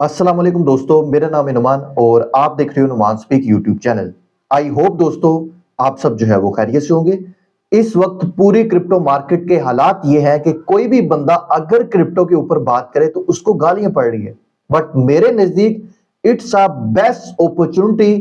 अस्सलाम वालेकुम दोस्तों, मेरा नाम है नुमान और आप देख रहे हो Numan speak YouTube channel. I hope दोस्तों आप सब जो है वो खैरियत से होंगे। इस वक्त पूरी क्रिप्टो मार्केट के हालात ये हैं कि कोई भी बंदा अगर क्रिप्टो के ऊपर बात करे तो उसको गालियां पड़ रही है। बट मेरे नजदीक इट्स अ बेस्ट अपॉर्चुनिटी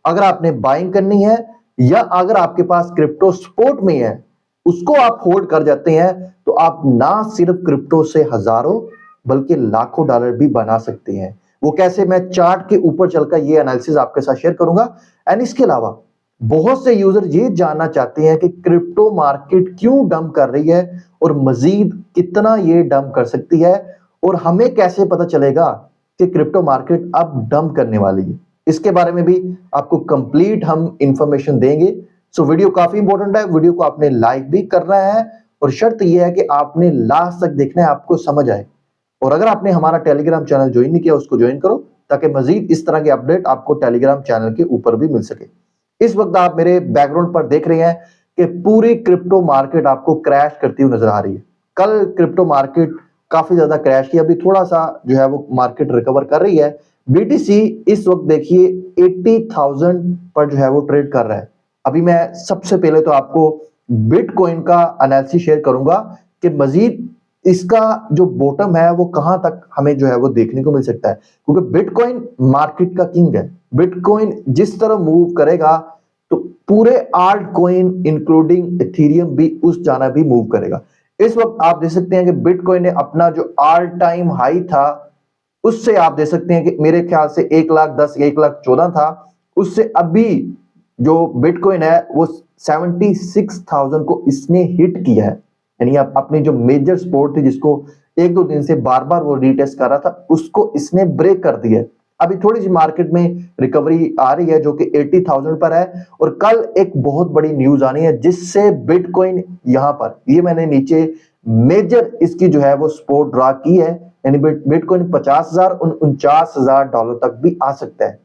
अगर आपने बाइंग करनी है या अगर आपके पास क्रिप्टो सपोर्ट में है, उसको आप होल्ड कर जाते हैं तो आप ना सिर्फ क्रिप्टो से हजारों बल्कि लाखों डॉलर भी बना सकते हैं। वो कैसे, मैं चार्ट के ऊपर चलकर ये एनालिसिस आपके साथ शेयर करूंगा। एंड इसके अलावा बहुत से यूजर ये जानना चाहते हैं कि क्रिप्टो मार्केट क्यों डंप कर रही है और मजीद कितना ये डंप कर सकती है और हमें कैसे पता चलेगा कि क्रिप्टो मार्केट अब डंप करने वाली है। इसके बारे में भी आपको कंप्लीट हम इंफॉर्मेशन देंगे। सो वीडियो काफी इंपॉर्टेंट है, वीडियो को आपने लाइक भी करना है और शर्त यह है कि आपने लास्ट तक देखना है, आपको समझ आए। और अगर आपने हमारा टेलीग्राम चैनल ज्वाइन नहीं किया उसको ज्वाइन करो ताकि मजीद इस तरह के अपडेट आपको टेलीग्राम चैनल के ऊपर भी मिल सके। इस वक्त आप मेरे बैकग्राउंड पर देख रहे हैं कि पूरी क्रिप्टो मार्केट आपको क्रैश करती हुई नजर आ रही है। कल क्रिप्टो मार्केट काफी ज्यादा क्रैश किया, अभी थोड़ा सा जो है वो मार्केट रिकवर कर रही है। बीटीसी इस वक्त देखिए 80,000 पर जो है वो ट्रेड कर रहा है। अभी मैं सबसे पहले तो आपको बिटकॉइन का एनालिसिस शेयर करूंगा कि मजीद इसका जो बॉटम है वो कहां तक हमें जो है वो देखने को मिल सकता है, क्योंकि बिटकॉइन मार्केट का किंग है। बिटकॉइन जिस तरह मूव करेगा तो पूरे आल्ट कॉइन इंक्लूडिंग इथेरियम भी उस जाना भी मूव करेगा। इस वक्त आप देख सकते हैं कि बिटकॉइन ने अपना जो ऑल टाइम हाई था उससे आप देख सकते हैं कि मेरे ख्याल से 1,10,000 1,14,000 था, उससे अभी जो बिटकॉइन है वो 76,000 को इसने हिट किया है। यानी आप अपनी जो मेजर सपोर्ट थी जिसको एक दो दिन से बार बार वो रीटेस्ट कर रहा था उसको इसने ब्रेक कर दिया है। अभी थोड़ी सी मार्केट में रिकवरी आ रही है जो कि 80,000 पर है और कल एक बहुत बड़ी न्यूज आनी है जिससे बिटकॉइन यहां पर ये मैंने नीचे मेजर इसकी जो है वो सपोर्ट ड्रा की है। यानी बिटकॉइन 50,000 49,000 डॉलर तक भी आ सकता है।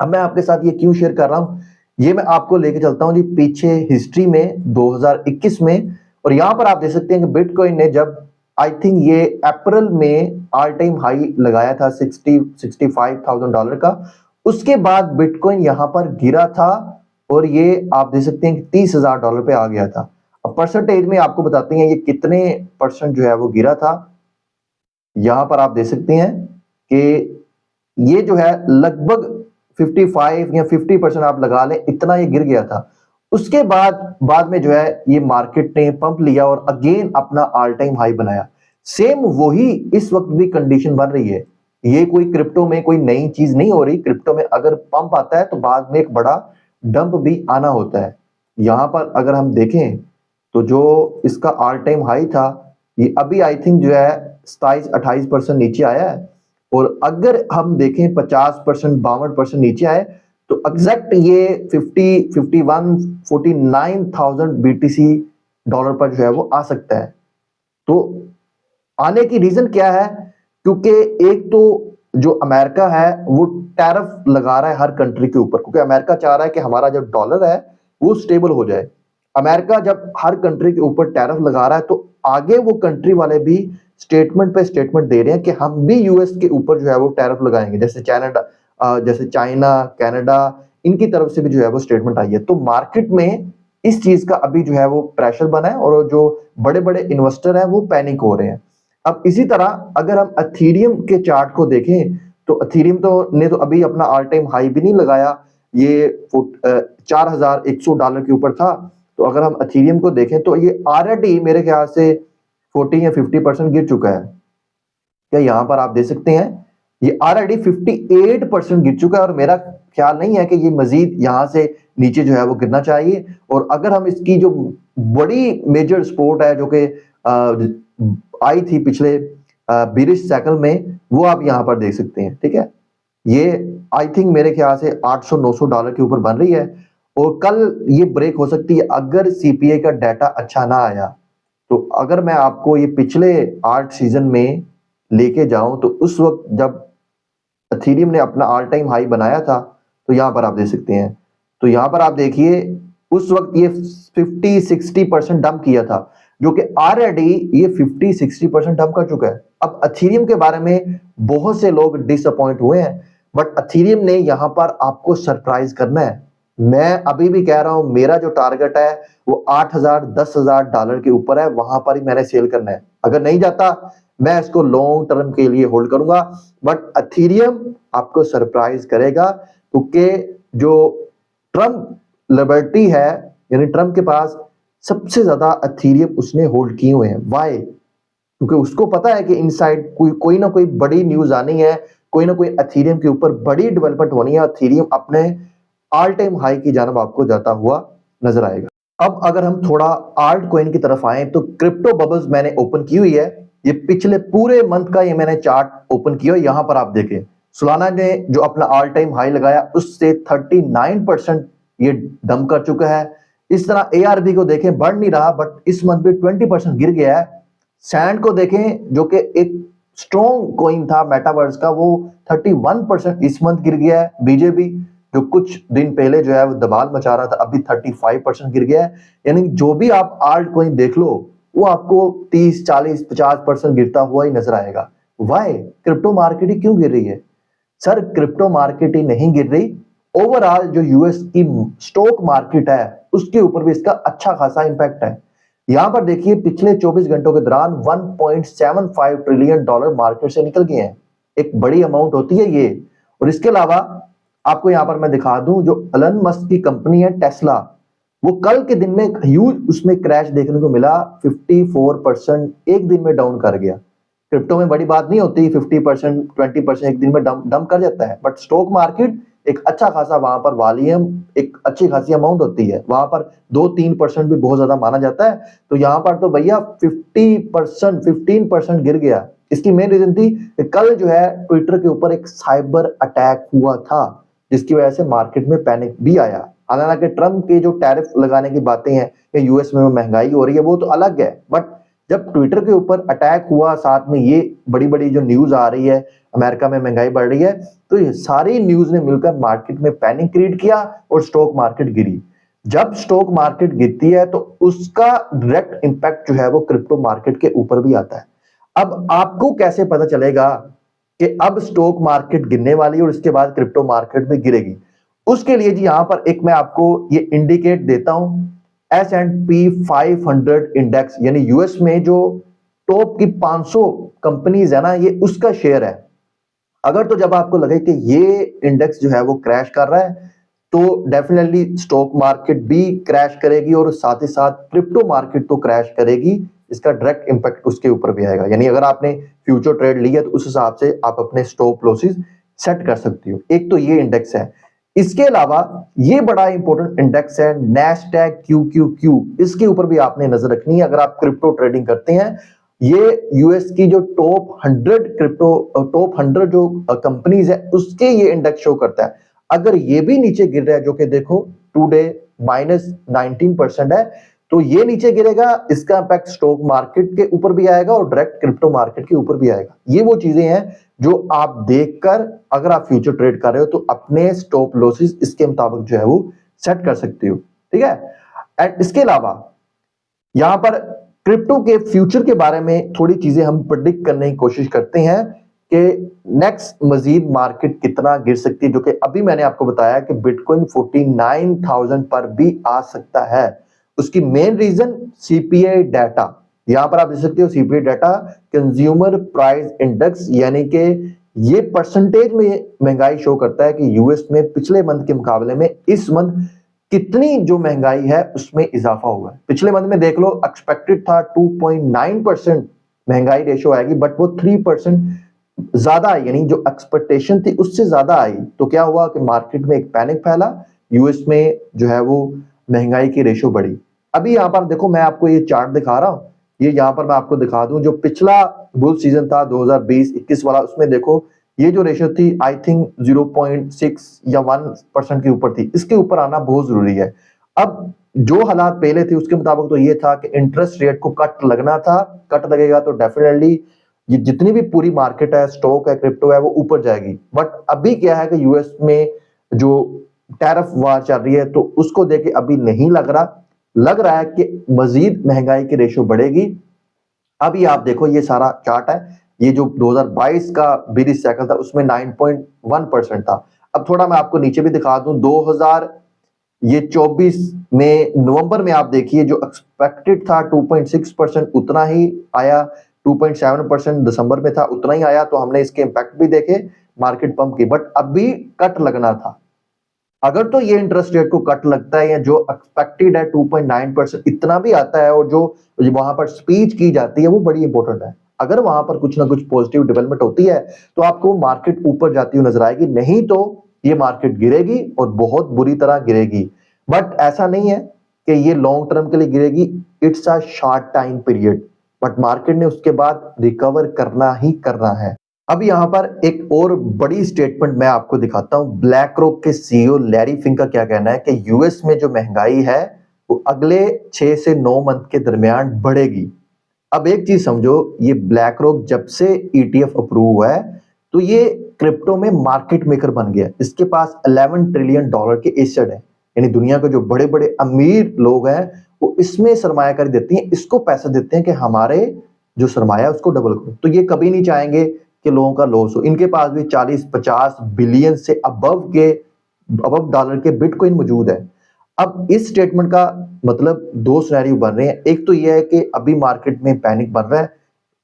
अब मैं आपके साथ ये क्यों शेयर कर रहा हूं, ये मैं आपको लेके चलता हूं जी पीछे हिस्ट्री में 2021 में। और यहां पर आप देख सकते हैं कि बिटकॉइन ने जब आई थिंक ये अप्रैल में ऑल टाइम हाई लगाया था 65,000 डॉलर का, उसके बाद बिटकॉइन यहां पर गिरा था और ये आप देख सकते हैं कि 30,000 डॉलर पे आ गया था। अब परसेंटेज में आपको बताते हैं ये कितने परसेंट जो है वो गिरा था। यहां पर आप देख सकते हैं कि ये जो है लगभग 55 या 50% आप लगा लें, इतना ये गिर गया था। उसके बाद में जो है ये मार्केट ने पंप लिया और अगेन अपना ऑल टाइम हाई बनाया। सेम वही इस वक्त भी कंडीशन बन रही है। ये कोई क्रिप्टो में कोई नई चीज नहीं हो रही। क्रिप्टो में अगर पंप आता है तो बाद में एक बड़ा डंप भी आना होता है। यहां पर अगर हम देखें तो जो इसका ऑल टाइम हाई था ये अभी आई थिंक जो है 27-28% नीचे आया है। और अगर हम देखें 50% 52% नीचे आए तो एग्जैक्ट ये 50 51 49,000 बीटीसी डॉलर पर जो है वो आ सकता है। तो आने की रीजन क्या है, क्योंकि एक तो जो अमेरिका है वो टैरिफ लगा रहा है हर कंट्री के ऊपर, क्योंकि अमेरिका चाह रहा है कि हमारा जो डॉलर है वो स्टेबल हो जाए। अमेरिका जब हर कंट्री के ऊपर टैरिफ लगा रहा है तो आगे वो कंट्री वाले भी स्टेटमेंट पे स्टेटमेंट दे रहे हैं कि हम भी यूएस के ऊपर जो है वो टैरिफ लगाएंगे। जैसे चाइना कनाडा इनकी तरफ से भी जो है वो स्टेटमेंट आई है। तो मार्केट में इस चीज का अभी जो है वो प्रेशर बना है और जो बड़े बड़े इन्वेस्टर हैं वो पैनिक हो रहे हैं। अब इसी तरह अगर हम अथीरियम के चार्ट को देखें तो अथीरियम ने तो अभी अपना ऑल टाइम हाई भी नहीं लगाया, ये 4,100 डॉलर के ऊपर था। तो अगर हम अथीरियम को देखें तो ये ऑलरेडी मेरे ख्याल से 40 या 50% गिर चुका है। क्या यहां पर आप देख सकते हैं ये ऑलरेडी 58% गिर चुका है और मेरा ख्याल नहीं है कि ये मजीद यहां से नीचे जो है वो गिरना चाहिए। और अगर हम इसकी जो बड़ी मेजर सपोर्ट है जो कि आई थी पिछले बिरिश साइकिल में, वो आप यहां पर देख सकते हैं। ठीक है, ये आई थिंक मेरे ख्याल से 800-900 डॉलर के ऊपर बन रही है और कल ये ब्रेक हो सकती है अगर सीपीआई का डाटा अच्छा ना आया। तो अगर मैं आपको ये पिछले 8 सीजन में लेके जाऊं तो उस वक्त जब अथीरियम ने अपना ऑल टाइम हाई बनाया था तो यहां पर आप देख सकते हैं। तो यहां पर आप देखिए उस वक्त ये 50-60% डंप किया था। जो कि ऑलरेडी ये 50-60% डंप कर चुका है। अब अथीरियम के बारे में बहुत से लोग डिसअपॉइंट हुए हैं, बट अथीरियम ने यहां पर आपको सरप्राइज करना है। मैं अभी भी कह रहा हूं, मेरा जो टारगेट है वो $8,000-10,000 के ऊपर है, वहां पर ही मैंने सेल करना है। अगर नहीं जाता मैं इसको लॉन्ग टर्म के लिए होल्ड करूंगा, बट अथीरियम आपको सरप्राइज करेगा, क्योंकि जो ट्रम्प लिबर्टी है, यानी ट्रम्प के पास सबसे ज्यादा अथीरियम उसने होल्ड किए हुए हैं। वाई? क्योंकि उसको पता है कि इनसाइड कोई ना कोई बड़ी न्यूज आनी है, कोई ना कोई अथीरियम के ऊपर बड़ी डेवलपमेंट होनी है, अथीरियम अपने ऑल टाइम हाई की जानब आपको जाता हुआ नजर आएगा। अब अगर हम थोड़ा आल्ट कॉइन की तरफ आए तो क्रिप्टो बबल्स मैंने ओपन की हुई है। ये पिछले पूरे मंथ का ये मैंने चार्ट ओपन किया, यहां पर आप देखें सोलाना ने जो अपना ऑल टाइम हाई लगाया उससे 39% ये डंप कर चुका है। इस तरह एआरबी को देखें, बढ़ नहीं रहा, बट इस मंथ भी 20% गिर गया है। सैंड को देखें जो कि एक स्ट्रॉन्ग कॉइन था मेटावर्स का, वो 31% इस मंथ गिर गया है। बीजेबी जो कुछ दिन पहले जो है वो धमाल मचा रहा था, अभी 35% गिर गया है। यानी जो भी आप आल्ट कॉइन देख लो वो आपको 30, 40, 50% गिरता हुआ ही नजर आएगा। वाई? क्रिप्टो मार्केट ही क्यों गिर रही है? सर क्रिप्टो मार्केट ही नहीं गिर रही, ओवरऑल जो यूएस की स्टॉक मार्केट है उसके ऊपर भी इसका अच्छा खासा इंपैक्ट है। यहां पर देखिए पिछले 24 घंटों के दौरान $1.75 ट्रिलियन मार्केट से निकल गए हैं। एक बड़ी अमाउंट होती है ये। और इसके अलावा आपको यहां पर मैं दिखा दूं, जो एलन मस्क की कंपनी है टेस्ला, वो कल के दिन में ह्यूज उसमें क्रैश देखने को मिला, 54% एक दिन में डाउन कर गया। क्रिप्टो में बड़ी बात नहीं होती, 50%, 20% एक दिन में डंप कर जाता है, बट स्टॉक मार्केट एक अच्छा खासा वहां पर वॉल्यूम, एक अच्छी खासी अमाउंट होती है, वहां पर 2-3% भी बहुत ज्यादा माना जाता है। तो यहां पर तो भैया 50%, 15% गिर गया। इसकी मेन रीजन थी कि कल जो है ट्विटर के ऊपर एक साइबर अटैक हुआ था, जिसकी वजह से मार्केट में पैनिक भी आया। हालांकि ट्रम्प के जो टैरिफ लगाने की बातें हैं कि यूएस में महंगाई हो रही है, वो तो अलग है, बट जब ट्विटर के ऊपर अटैक हुआ, साथ में ये बड़ी बड़ी जो न्यूज आ रही है अमेरिका में महंगाई बढ़ रही है, तो ये सारी न्यूज ने मिलकर मार्केट में पैनिक क्रिएट किया और स्टॉक मार्केट गिरी। जब स्टॉक मार्केट गिरती है तो उसका डायरेक्ट इंपैक्ट जो है वो क्रिप्टो मार्केट के ऊपर भी आता है। अब आपको कैसे पता चलेगा कि अब स्टॉक मार्केट गिरने वाली है और इसके बाद क्रिप्टो मार्केट भी गिरेगी? उसके लिए जी यहां पर एक मैं आपको ये इंडिकेट देता हूं, S&P 500 इंडेक्स, यानी यूएस में जो टॉप की 500 कंपनीज है ना, ये उसका शेयर है। अगर तो जब आपको लगे कि ये इंडेक्स जो है वो क्रैश कर रहा है, तो डेफिनेटली स्टॉक मार्केट भी क्रैश करेगी और साथ ही साथ क्रिप्टो मार्केट तो क्रैश करेगी। इसका डायरेक्ट इंपैक्ट उसके ऊपर भी आएगा। यानी अगर आपने फ्यूचर ट्रेड लिया तो उस हिसाब से आप अपने स्टॉप लॉसेस सेट कर सकती हो। एक तो ये इंडेक्स है। इसके अलावा ये बड़ा इंपॉर्टेंट इंडेक्स है नैस्डैक QQQ, इसके ऊपर भी आपने नजर रखनी है अगर आप क्रिप्टो ट्रेडिंग करते हैं। ये यूएस की जो टॉप 100 जो कंपनीज है उसके ये इंडेक्स शो करता है। अगर ये भी नीचे गिर रहा है, जो कि देखो टुडे -19% है, तो ये नीचे गिरेगा, इसका इंपैक्ट स्टॉक मार्केट के ऊपर भी आएगा और डायरेक्ट क्रिप्टो मार्केट के ऊपर भी आएगा। ये वो चीजें हैं जो आप देखकर अगर आप फ्यूचर ट्रेड कर रहे हो तो अपने स्टॉप लॉसेस इसके मुताबिक जो है वो सेट कर सकते हो, ठीक है। एंड इसके अलावा यहां पर क्रिप्टो के फ्यूचर के बारे में थोड़ी चीजें हम प्रेडिक्ट करने की कोशिश करते हैं कि नेक्स्ट मजीद मार्केट कितना गिर सकती है, जो कि अभी मैंने आपको बताया कि बिटकॉइन 49,000 पर भी आ सकता है। उसकी मेन रीजन सीपीआई डाटा, यहां पर आप देख सकते हो CPI data, consumer price index, यानी कि ये परसेंटेज में महंगाई शो करता है कि यूएस में पिछले मंथ के मुकाबले में इस मंथ कितनी जो महंगाई है उसमें इजाफा हुआ है। पिछले मंथ में देख लो एक्सपेक्टेड था 2.9% महंगाई रेशो आएगी, बट वो 3% ज्यादा आई, यानी जो एक्सपेक्टेशन थी उससे ज्यादा आई। तो क्या हुआ कि मार्केट में एक पैनिक फैला, यूएस में जो है वो महंगाई की रेशो बढ़ी। अभी यहां पर देखो मैं आपको ये चार्ट दिखा रहा हूं, ये यहां पर मैं आपको दिखा दूं जो पिछला बुल सीजन था 2020-21 वाला, उसमें देखो ये जो रेशो थी आई थिंक 0.6 या 1% के ऊपर थी। इसके ऊपर आना बहुत जरूरी है। अब जो हालात पहले थे उसके मुताबिक तो ये था कि इंटरेस्ट रेट को कट लगना था, कट लगेगा तो डेफिनेटली ये जितनी भी पूरी मार्केट है, स्टॉक है, क्रिप्टो है, वो ऊपर जाएगी। बट अभी क्या है कि यूएस में जो टैरिफ वार चल रही है तो उसको देख के अभी नहीं लग रहा लग रहा है कि मजीद महंगाई की रेशो बढ़ेगी। अभी आप देखो ये सारा चार्ट है, ये जो 2022 का बीरिस साइकिल था उसमें 9.1% था। अब थोड़ा मैं आपको नीचे भी दिखा दूं, 2024 में नवंबर में आप देखिए जो एक्सपेक्टेड था 2.6% उतना ही आया, 2.7% दिसंबर में था उतना ही आया, तो हमने इसके इंपैक्ट भी देखे मार्केट पंप की। बट अभी कट लगना था, अगर तो ये इंटरेस्ट रेट को कट लगता है या जो एक्सपेक्टेड है 2.9% इतना भी आता है और जो वहां पर स्पीच की जाती है वो बड़ी इंपॉर्टेंट है। अगर वहां पर कुछ ना कुछ पॉजिटिव डेवलपमेंट होती है तो आपको मार्केट ऊपर जाती हुई नजर आएगी, नहीं तो ये मार्केट गिरेगी और बहुत बुरी तरह गिरेगी। बट ऐसा नहीं है कि ये लॉन्ग टर्म के लिए गिरेगी, it's a short time period, but market ने उसके बाद रिकवर करना ही करना है। अब यहां पर एक और बड़ी स्टेटमेंट मैं आपको दिखाता हूं, ब्लैक रॉक के सीईओ लैरी फिंक का क्या कहना है कि यूएस में जो महंगाई है वो अगले 6 से 9 मंथ के दरमियान बढ़ेगी। अब एक चीज समझो, ये ब्लैक रॉक जब से ईटीएफ अप्रूव हुआ है तो ये क्रिप्टो में मार्केट मेकर बन गया। इसके पास 11 ट्रिलियन डॉलर के एसेट है, यानी दुनिया के जो बड़े बड़े अमीर लोग हैं वो इसमें सरमायाकारी देते हैं, इसको पैसा देते हैं कि हमारे जो सरमाया है उसको डबल करो। तो ये कभी नहीं चाहेंगे कि लोगों का लॉस हो। इनके पास भी 40-50 बिलियन से अबव डॉलर के बिटकॉइन मौजूद है। अब इस स्टेटमेंट का मतलब दो सिनेरियो बन रहे हैं, एक तो यह है कि अभी मार्केट में पैनिक बन रहा है,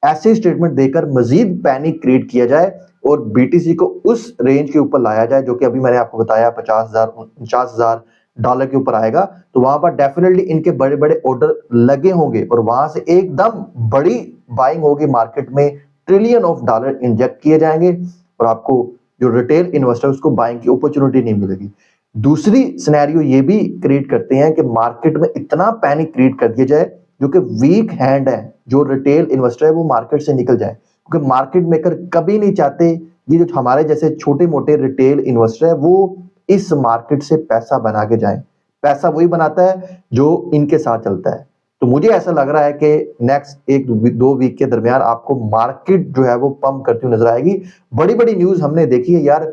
ऐसे स्टेटमेंट देकर मजीद पैनिक क्रिएट किया जाए और बीटीसी को उस रेंज के ऊपर लाया जाए जो कि अभी मैंने आपको बताया 50,000 डॉलर के ऊपर आएगा, तो वहां पर डेफिनेटली इनके बड़े बड़े ऑर्डर लगे होंगे और वहां से एकदम बड़ी बाइंग होगी मार्केट में, ट्रिलियन ऑफ डॉलर इंजेक्ट किए जाएंगे और आपको जो रिटेल इन्वेस्टर उसको बाइंग की अपॉर्चुनिटी नहीं मिलेगी। दूसरी सिनेरियो ये भी क्रिएट करते हैं कि मार्केट में इतना पैनिक क्रिएट कर दिया जाए जो कि वीक हैंड है, जो रिटेल इन्वेस्टर है वो मार्केट से निकल जाए, क्योंकि मार्केट मेकर कभी नहीं चाहते ये जो हमारे जैसे छोटे मोटे रिटेल इन्वेस्टर है वो इस मार्केट से पैसा बना के जाए। पैसा वही बनाता है जो इनके साथ चलता है। तो मुझे ऐसा लग रहा है कि नेक्स्ट 1-2 वीक के दरमियान आपको मार्केट जो है वो पंप करती हुई नजर आएगी। बड़ी बड़ी न्यूज हमने देखी है यार,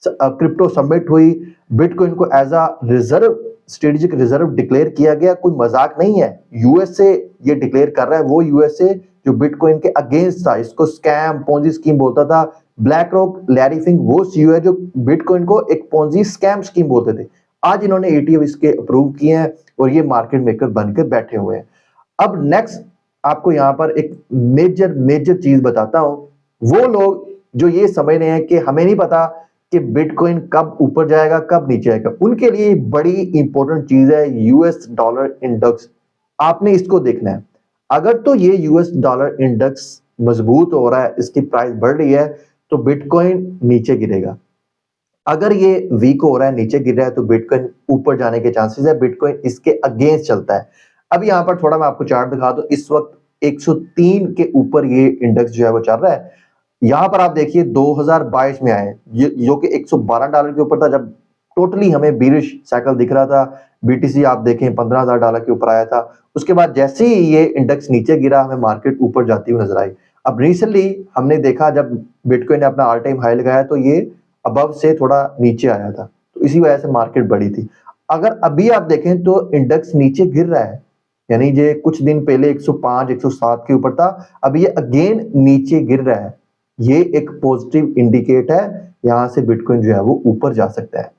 क्रिप्टो समिट हुई, बिटकॉइन को as a reserve, strategic reserve declare किया गया, कोई मजाक नहीं है। यूएसए ये डिक्लेयर कर रहा है, वो यूएसए जो बिटकॉइन के अगेंस्ट था, इसको स्कैम पोंजी स्कीम बोलता था। ब्लैक रॉक लैरी फिंक वो सीईओ है जो बिटकॉइन को एक पोंजी स्कैम स्कीम बोलते थे। आज इन्होंने एटीएफ इसके अप्रूव किए हैं और ये मार्केट मेकर बनकर बैठे हुए हैं। अब नेक्स्ट आपको यहां पर एक मेजर चीज बताता हूं, वो लोग जो ये समझ रहे हैं कि हमें नहीं पता कि बिटकॉइन कब ऊपर जाएगा कब नीचे आएगा, उनके लिए बड़ी इंपॉर्टेंट चीज है यूएस डॉलर इंडेक्स। आपने इसको देखना है, अगर तो ये यूएस डॉलर इंडेक्स मजबूत हो रहा है, इसकी प्राइस बढ़ रही है तो बिटकॉइन नीचे गिरेगा। अगर ये वीक हो रहा है, नीचे गिर रहा है, तो बिटकॉइन ऊपर जाने के चांसेस है, बिटकॉइन इसके अगेंस्ट चलता है। अब यहाँ पर थोड़ा मैं आपको चार्ट दिखा दूं, इस वक्त 103 के ऊपर ये इंडेक्स जो है वो चल रहा है। यहाँ पर आप देखिए 2022 में आए, ये जो कि 112 डॉलर के ऊपर था जब टोटली हमें बीरिश साइकिल दिख रहा था। बीटीसी आप देखें 15,000 डॉलर के ऊपर आया था, उसके बाद जैसे ही ये इंडेक्स नीचे गिरा हमें मार्केट ऊपर जाती हुई नजर आई। अब रिसेंटली हमने देखा जब बिटकॉइन ने अपना ऑल टाइम हाई लगाया तो ये अबव से थोड़ा नीचे आया था, तो इसी वजह से मार्केट बढ़ी थी। अगर अभी आप देखें तो इंडेक्स नीचे गिर रहा है, यानी ये कुछ दिन पहले 105 107 के ऊपर था, अभी ये अगेन नीचे गिर रहा है। ये एक पॉजिटिव इंडिकेट है, यहां से बिटकॉइन जो है वो ऊपर जा सकता है।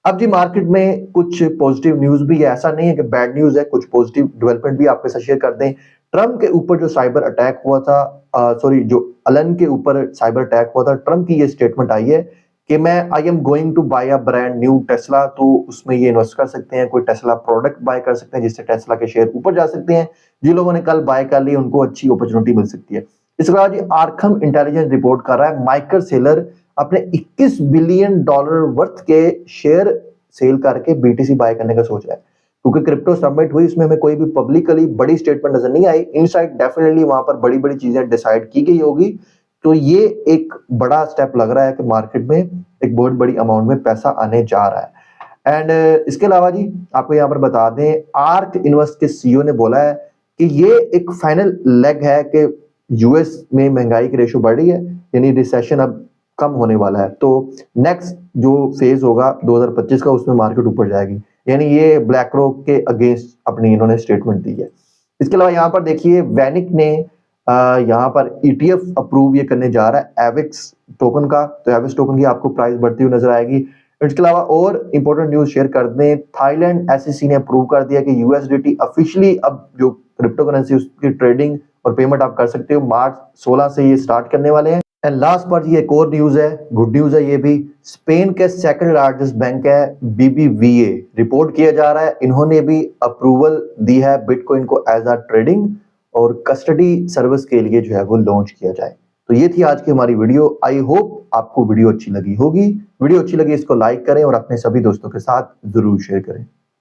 अब जी मार्केट में कुछ पॉजिटिव न्यूज भी है, ऐसा नहीं है कि बैड न्यूज है, कुछ पॉजिटिव डेवलपमेंट भी आपके साथ शेयर कर दें। ट्रम्प के ऊपर जो साइबर अटैक हुआ था, जो अलन के ऊपर साइबर अटैक हुआ था, ट्रम्प की ये स्टेटमेंट आई है कि I am going to buy a brand new Tesla, तो उसमें ये इन्वेस्ट कर सकते हैं, कोई टेस्ला प्रोडक्ट बाय कर सकते हैं जिससे टेस्ला के शेयर ऊपर जा सकते हैं। जिन लोगों ने कल बाय कर ली उनको अच्छी अपॉर्चुनिटी मिल सकती है। इसके बाद आर्खम इंटेलिजेंस रिपोर्ट कर रहा है माइकल सेलर अपने 21 बिलियन डॉलर वर्थ के शेयर सेल करके बीटीसी बाय करने का सोच रहा है, क्योंकि क्रिप्टो समिट हुई इसमें हमें कोई भी पब्लिकली बड़ी स्टेटमेंट नजर नहीं आई। इनसाइड डेफिनेटली वहां पर बड़ी बड़ी चीजें डिसाइड की गई होगी, तो ये एक बड़ा स्टेप लग रहा है कि मार्केट में एक बहुत बड़ी अमाउंट में पैसा आने जा रहा है। एंड इसके अलावा जी आपको यहाँ पर बता दें, आर्क इन्वेस्ट के सीईओ ने बोला है कि ये एक फाइनल लेग है कि यूएस में महंगाई की रेशो बढ़ रही है, यानी रिसेशन अब कम होने वाला है, तो नेक्स्ट जो फेज होगा 2025 का उसमें मार्केट ऊपर जाएगी। यानी ये ब्लैक रॉक के अगेंस्ट अपनी इन्होंने स्टेटमेंट दी है। इसके अलावा यहाँ पर देखिए वैनिक ने यहाँ पर ETF अप्रूव ये करने जा रहा है एविक्स टोकन का, तो एविक्स टोकन की आपको प्राइस बढ़ती हुई नजर आएगी। इसके अलावा और इंपॉर्टेंट न्यूज शेयर कर दें, थाईलैंड SEC ने अप्रूव कर दिया कि USDT ऑफिशियली अब जो क्रिप्टो करेंसी उसकी ट्रेडिंग और पेमेंट आप कर सकते हो। मार्च 16 से ये स्टार्ट करने वाले हैं। एंड लास्ट पर ये एक और न्यूज है, गुड न्यूज है ये भी। स्पेन के सेकंड लार्जेस्ट बैंक है BBVA, रिपोर्ट किया जा रहा है इन्होंने भी अप्रूवल दी है बिटकॉइन को एज अ ट्रेडिंग और कस्टडी सर्विस के लिए जो है वो लॉन्च किया जाए। तो ये थी आज की हमारी वीडियो। आई होप आपको वीडियो अच्छी लगी होगी। वीडियो अच्छी लगी इसको लाइक करें और अपने सभी दोस्तों के साथ जरूर शेयर करें।